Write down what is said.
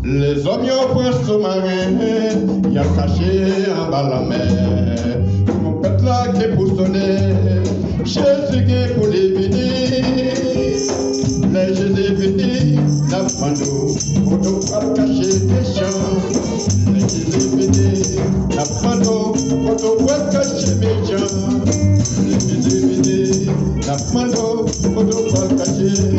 Les hommes y'ont pris sous-marin, y a caché en bas la mer. Mon pète là qui est pour sonner, Jésus qui est pour les venir. Les Jésus venir, la pano, pour nous pas cacher les champs. Les Jésus venir, la pano, pour nous pas cacher mes gens. Les Jésus venir, la pano, pour nous pas cacher.